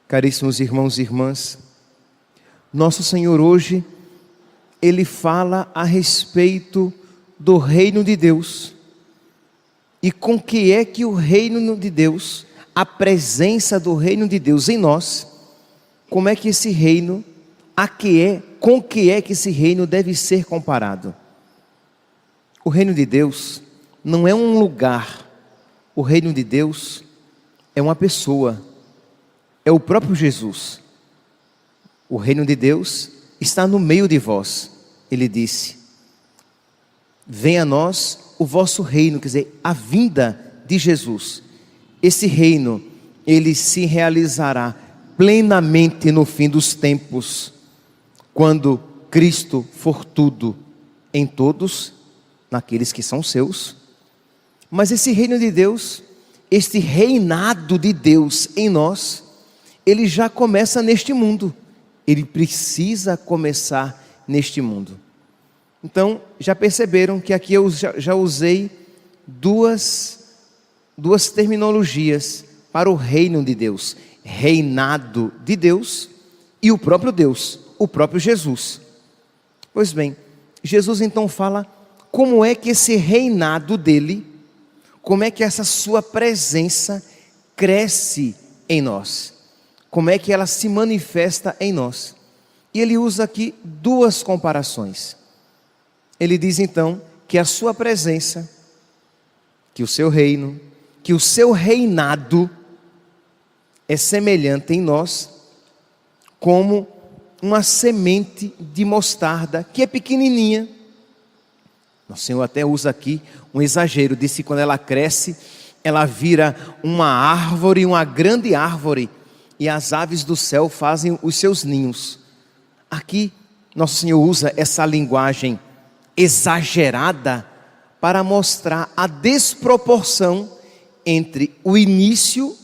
Caríssimos irmãos e irmãs, nosso Senhor hoje, Ele fala a respeito do reino de Deus. E com que é que o reino de Deus, a presença do reino de Deus em nós, como é que esse reino, com que é que esse reino deve ser comparado? O reino de Deus não é um lugar, o reino de Deus é uma pessoa, é o próprio Jesus. O reino de Deus está no meio de vós. Ele disse: venha a nós o vosso reino, quer dizer, a vinda de Jesus. Esse reino, ele se realizará plenamente no fim dos tempos, quando Cristo for tudo em todos, naqueles que são seus. Mas esse reino de Deus, este reinado de Deus em nós, ele já começa neste mundo. Ele precisa começar neste mundo. Então, já perceberam que aqui eu já usei duas terminologias para o reino de Deus: reinado de Deus e o próprio Deus, o próprio Jesus. Pois bem, Jesus então fala como é que esse reinado dele, como é que essa sua presença cresce em nós, como é que ela se manifesta em nós. E ele usa aqui duas comparações. Ele diz então que a sua presença, que o seu reino, que o seu reinado é semelhante em nós como uma semente de mostarda que é pequenininha. O Senhor até usa aqui um exagero, disse que quando ela cresce, ela vira uma árvore, uma grande árvore, e as aves do céu fazem os seus ninhos. Aqui, nosso Senhor usa essa linguagem exagerada para mostrar a desproporção entre o início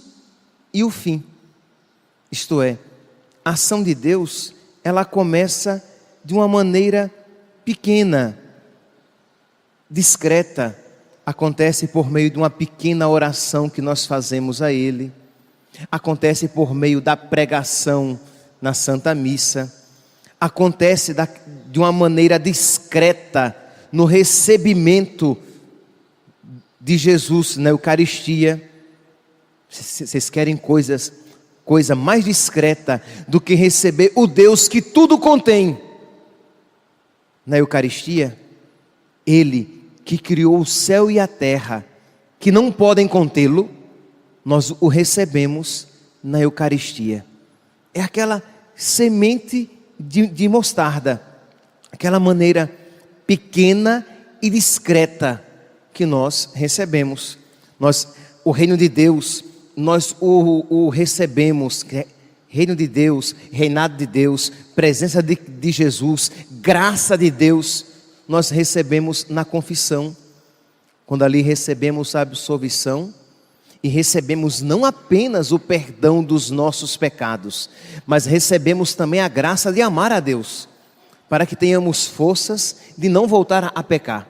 e o fim. Isto é, a ação de Deus, ela começa de uma maneira pequena, discreta, acontece por meio de uma pequena oração que nós fazemos a Ele, acontece por meio da pregação na Santa Missa, acontece de uma maneira discreta no recebimento de Jesus na Eucaristia. Vocês querem coisa mais discreta do que receber o Deus que tudo contém na Eucaristia? Ele que criou o céu e a terra, que não podem contê-lo, nós o recebemos na Eucaristia. É aquela semente de mostarda, aquela maneira pequena e discreta que nós recebemos. O reino de Deus, nós o recebemos, reino de Deus, reinado de Deus, presença de Jesus, graça de Deus, nós recebemos na confissão, quando ali recebemos a absolvição, e recebemos não apenas o perdão dos nossos pecados, mas recebemos também a graça de amar a Deus, para que tenhamos forças de não voltar a pecar.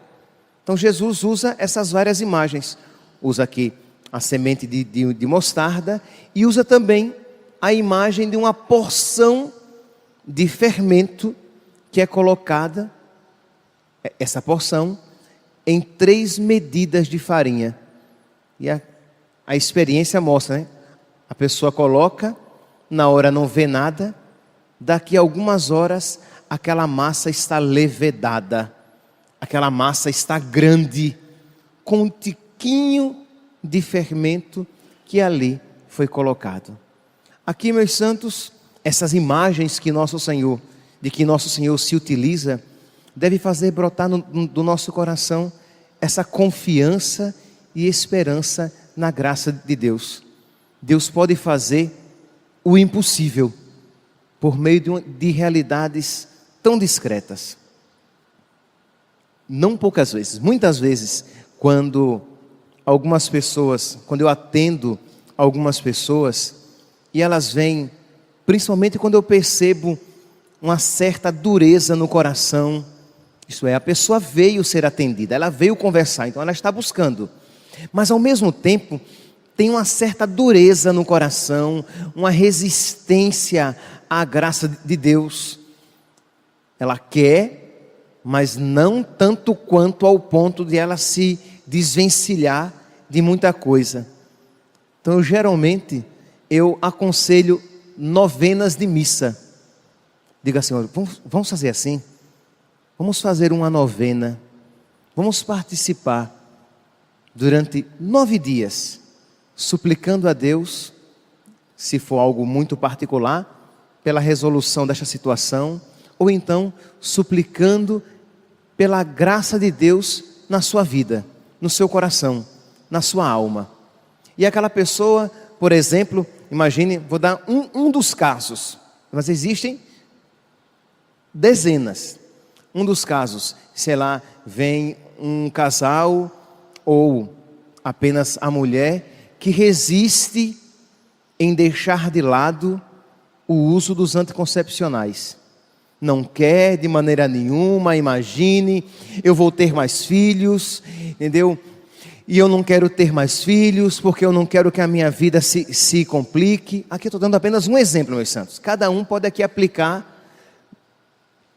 Então Jesus usa essas várias imagens, usa aqui a semente de mostarda, e usa também a imagem de uma porção de fermento que é colocada, essa porção, em 3 medidas de farinha. E a experiência mostra, né? A pessoa coloca, na hora não vê nada, daqui a algumas horas aquela massa está levedada, aquela massa está grande, com um tiquinho de fermento que ali foi colocado. Aqui, meus santos, essas imagens que nosso Senhor se utiliza, deve fazer brotar do nosso coração essa confiança e esperança na graça de Deus. Deus pode fazer o impossível por meio de realidades tão discretas. Não poucas vezes, muitas vezes, quando eu atendo algumas pessoas e elas vêm, principalmente quando eu percebo uma certa dureza no coração, isto é, a pessoa veio ser atendida, ela veio conversar, então ela está buscando, mas ao mesmo tempo tem uma certa dureza no coração, uma resistência à graça de Deus. Ela quer, mas não tanto quanto ao ponto de ela se desvencilhar de muita coisa. Então, geralmente, eu aconselho novenas de missa. Diga assim, olha, vamos fazer assim? Vamos fazer uma novena. Vamos participar durante 9 dias, suplicando a Deus, se for algo muito particular, pela resolução desta situação, ou então suplicando pela graça de Deus na sua vida, no seu coração, na sua alma. E aquela pessoa, por exemplo, imagine, vou dar um dos casos, mas existem dezenas. Um dos casos, sei lá, vem um casal ou apenas a mulher que resiste em deixar de lado o uso dos anticoncepcionais. Não quer de maneira nenhuma, imagine, eu vou ter mais filhos, entendeu? E eu não quero ter mais filhos, porque eu não quero que a minha vida se complique. Aqui eu estou dando apenas um exemplo, meus santos. Cada um pode aqui aplicar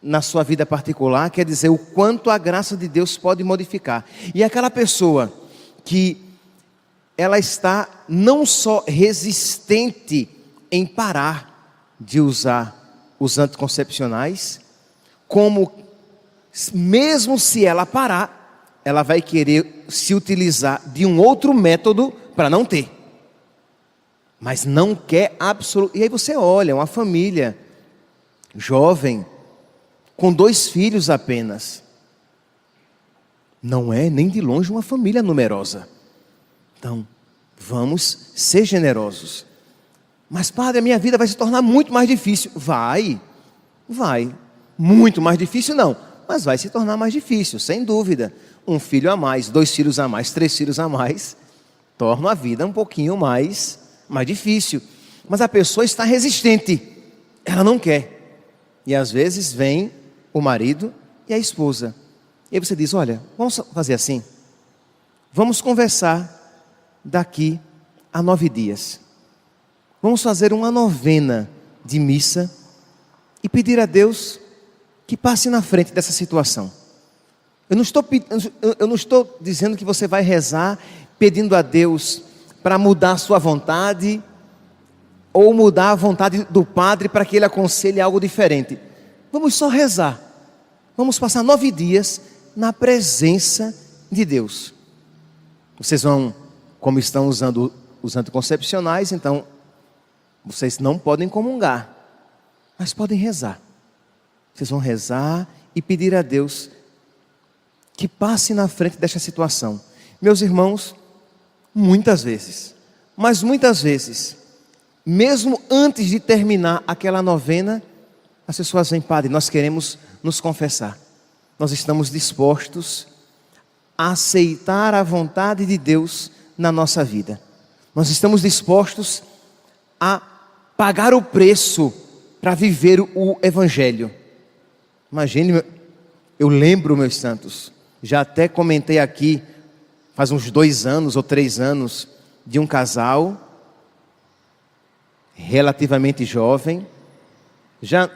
na sua vida particular, quer dizer, o quanto a graça de Deus pode modificar. E aquela pessoa que ela está não só resistente em parar de usar os anticoncepcionais, como mesmo se ela parar, ela vai querer se utilizar de um outro método para não ter. Mas não quer absolutamente. E aí você olha, uma família jovem, com 2 filhos apenas. Não é nem de longe uma família numerosa. Então, vamos ser generosos. Mas, padre, a minha vida vai se tornar muito mais difícil. Vai. Muito mais difícil não, mas vai se tornar mais difícil, sem dúvida. 1 filho a mais, 2 filhos a mais, 3 filhos a mais, torna a vida um pouquinho mais difícil. Mas a pessoa está resistente, ela não quer. E às vezes vem o marido e a esposa. E aí você diz, olha, vamos fazer assim. Vamos conversar daqui a 9 dias. Vamos fazer uma novena de missa e pedir a Deus que passe na frente dessa situação. Eu não estou dizendo que você vai rezar pedindo a Deus para mudar a sua vontade ou mudar a vontade do padre para que ele aconselhe algo diferente. Vamos só rezar. Vamos passar 9 dias na presença de Deus. Vocês vão, como estão usando os anticoncepcionais, então vocês não podem comungar, mas podem rezar. Vocês vão rezar e pedir a Deus que passe na frente desta situação. Meus irmãos, muitas vezes, mas muitas vezes, mesmo antes de terminar aquela novena, as pessoas vêm, padre, nós queremos nos confessar. Nós estamos dispostos a aceitar a vontade de Deus na nossa vida. Nós estamos dispostos a pagar o preço para viver o Evangelho. Imagine, eu lembro, meus santos, já até comentei aqui, faz uns 2 anos ou 3 anos, de um casal, relativamente jovem, já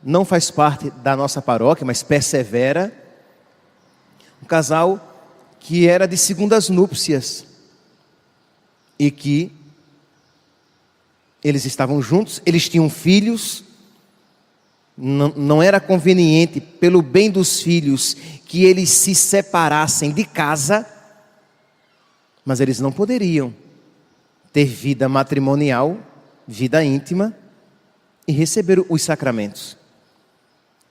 não faz parte da nossa paróquia, mas persevera, um casal que era de segundas núpcias, e que eles estavam juntos, eles tinham filhos, não era conveniente, pelo bem dos filhos, que eles se separassem de casa, mas eles não poderiam ter vida matrimonial, vida íntima, e receber os sacramentos.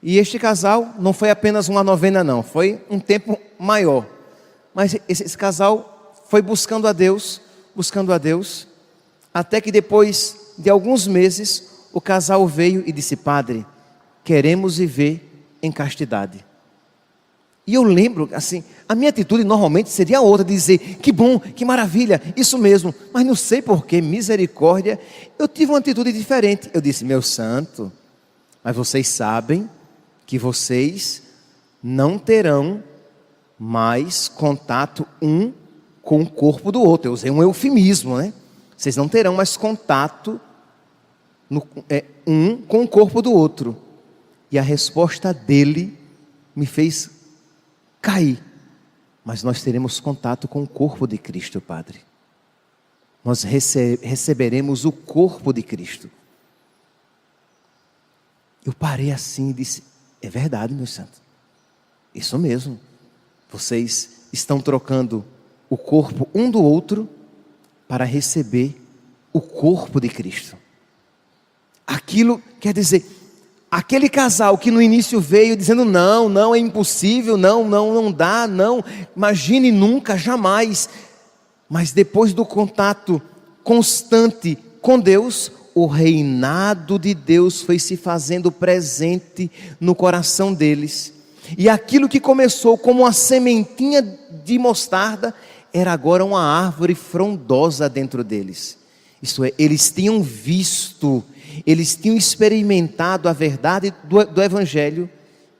E este casal não foi apenas uma novena não, foi um tempo maior, mas esse casal foi buscando a Deus, até que depois de alguns meses, o casal veio e disse, padre, queremos viver em castidade. E eu lembro, assim, a minha atitude normalmente seria outra, de dizer, que bom, que maravilha, isso mesmo. Mas não sei porquê, misericórdia, eu tive uma atitude diferente. Eu disse, meu santo, mas vocês sabem que vocês não terão mais contato um com o corpo do outro. Eu usei um eufemismo, né? Vocês não terão mais contato um com o corpo do outro. E a resposta dele me fez cair. Mas nós teremos contato com o corpo de Cristo, Padre. Nós receberemos o corpo de Cristo. Eu parei assim e disse: é verdade, meus santos. Isso mesmo. Vocês estão trocando o corpo um do outro para receber o corpo de Cristo. Aquilo quer dizer, aquele casal que no início veio dizendo não é impossível, não dá, não, imagine nunca, jamais. Mas depois do contato constante com Deus, o reinado de Deus foi se fazendo presente no coração deles. E aquilo que começou como uma sementinha de mostarda, era agora uma árvore frondosa dentro deles. Isto é, eles tinham visto, eles tinham experimentado a verdade do Evangelho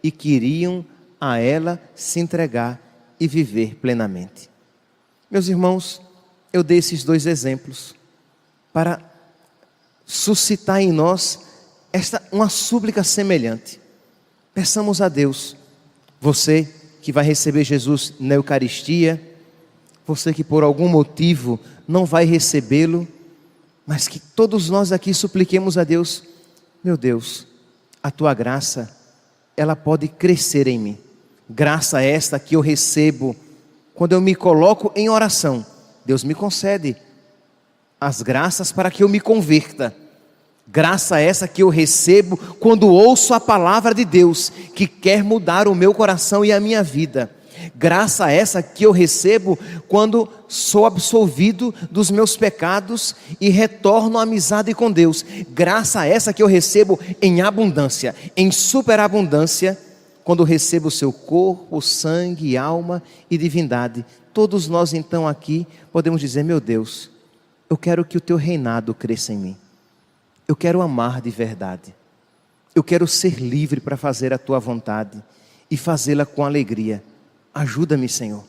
e queriam a ela se entregar e viver plenamente. Meus irmãos, eu dei esses dois exemplos para suscitar em nós uma súplica semelhante. Peçamos a Deus, você que vai receber Jesus na Eucaristia, você que por algum motivo não vai recebê-lo, mas que todos nós aqui supliquemos a Deus: meu Deus, a tua graça, ela pode crescer em mim. Graça esta que eu recebo quando eu me coloco em oração. Deus me concede as graças para que eu me converta. Graça essa que eu recebo quando ouço a palavra de Deus, que quer mudar o meu coração e a minha vida. Graça essa que eu recebo quando sou absolvido dos meus pecados e retorno à amizade com Deus. Graça essa que eu recebo em abundância, em superabundância, quando recebo o seu corpo, sangue, alma e divindade. Todos nós então aqui podemos dizer: meu Deus, eu quero que o teu reinado cresça em mim. Eu quero amar de verdade. Eu quero ser livre para fazer a tua vontade e fazê-la com alegria. Ajuda-me, Senhor.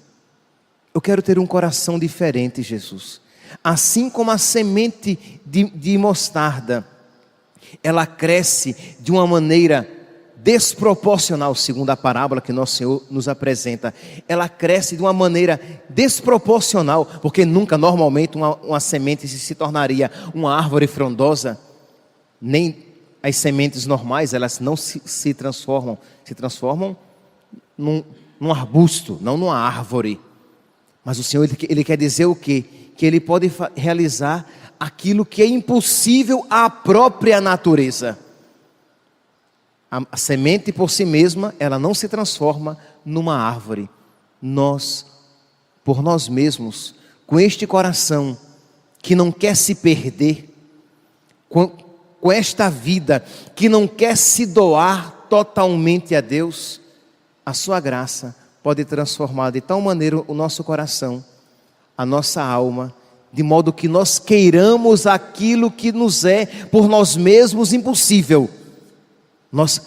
Eu quero ter um coração diferente, Jesus. Assim como a semente de mostarda, ela cresce de uma maneira desproporcional, segundo a parábola que nosso Senhor nos apresenta. Ela cresce de uma maneira desproporcional, porque nunca, normalmente, uma semente se tornaria uma árvore frondosa. Nem as sementes normais, elas não se transformam. Se transformam num arbusto, não numa árvore. Mas o Senhor, Ele quer dizer o quê? Que Ele pode realizar aquilo que é impossível à própria natureza. A semente por si mesma, ela não se transforma numa árvore. Nós, por nós mesmos, com este coração que não quer se perder, com esta vida que não quer se doar totalmente a Deus, a sua graça pode transformar de tal maneira o nosso coração, a nossa alma, de modo que nós queiramos aquilo que nos é por nós mesmos impossível. Nós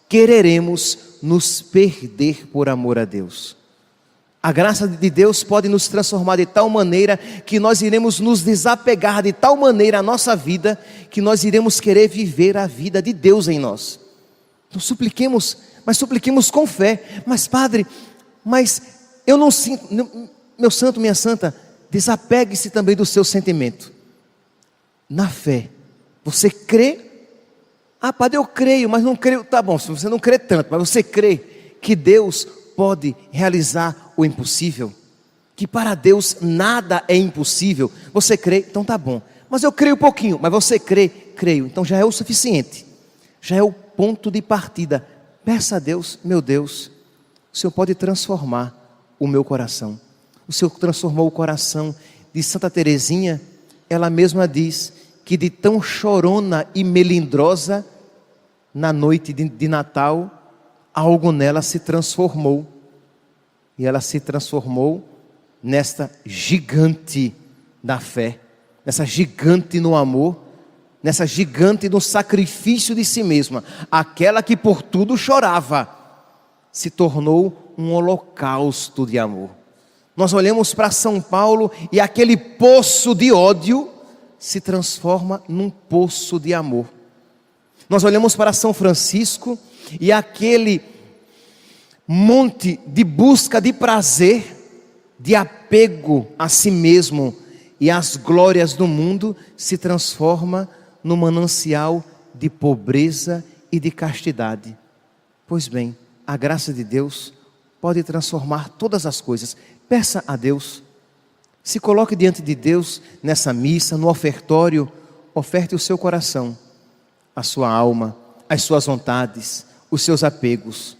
quereremos nos perder por amor a Deus. A graça de Deus pode nos transformar de tal maneira que nós iremos nos desapegar de tal maneira a nossa vida, que nós iremos querer viver a vida de Deus em nós. Então supliquemos, mas supliquemos com fé. Mas Padre, mas eu não sinto, meu santo, minha santa, desapegue-se também do seu sentimento. Na fé, você crê? Ah, Padre, eu creio, mas não creio. Tá bom, se você não crê tanto, mas você crê que Deus pode realizar o impossível, que para Deus nada é impossível. Você crê? Então tá bom. Mas eu creio um pouquinho. Mas você crê? Creio. Então já é o suficiente. Já é o ponto de partida. Peça a Deus: meu Deus, o Senhor pode transformar o meu coração. O Senhor transformou o coração de Santa Teresinha. Ela mesma diz que de tão chorona e melindrosa, na noite de Natal, algo nela se transformou. E ela se transformou nesta gigante da fé, nessa gigante no amor, nessa gigante no sacrifício de si mesma. Aquela que por tudo chorava, se tornou um holocausto de amor. Nós olhamos para São Paulo e aquele poço de ódio se transforma num poço de amor. Nós olhamos para São Francisco e aquele monte de busca de prazer, de apego a si mesmo e às glórias do mundo, se transforma no manancial de pobreza e de castidade. Pois bem, a graça de Deus pode transformar todas as coisas. Peça a Deus, se coloque diante de Deus nessa missa, no ofertório, oferte o seu coração, a sua alma, as suas vontades, os seus apegos.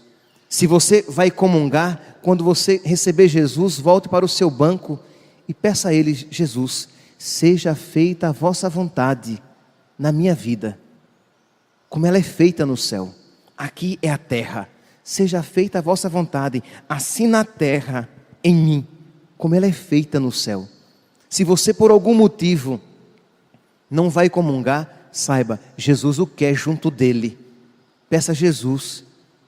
Se você vai comungar, quando você receber Jesus, volte para o seu banco e peça a Ele: Jesus, seja feita a vossa vontade na minha vida, como ela é feita no céu. Aqui é a terra. Seja feita a vossa vontade, assim na terra, em mim, como ela é feita no céu. Se você por algum motivo não vai comungar, saiba, Jesus o quer junto dele. Peça a Jesus: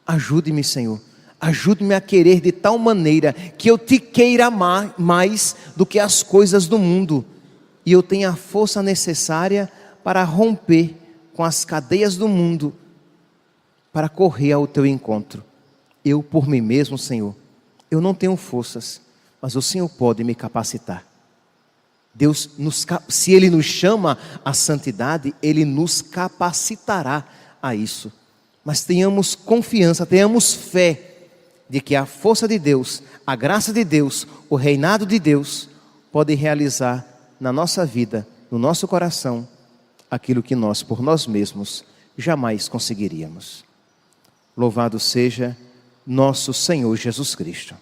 ajude-me, Senhor, ajude-me a querer de tal maneira que eu te queira mais do que as coisas do mundo, e eu tenha a força necessária para romper com as cadeias do mundo, para correr ao teu encontro. Eu por mim mesmo, Senhor, eu não tenho forças, mas o Senhor pode me capacitar. Deus, se Ele nos chama à santidade, Ele nos capacitará a isso. Mas tenhamos confiança, tenhamos fé de que a força de Deus, a graça de Deus, o reinado de Deus pode realizar na nossa vida, no nosso coração, aquilo que nós por nós mesmos jamais conseguiríamos. Louvado seja nosso Senhor Jesus Cristo.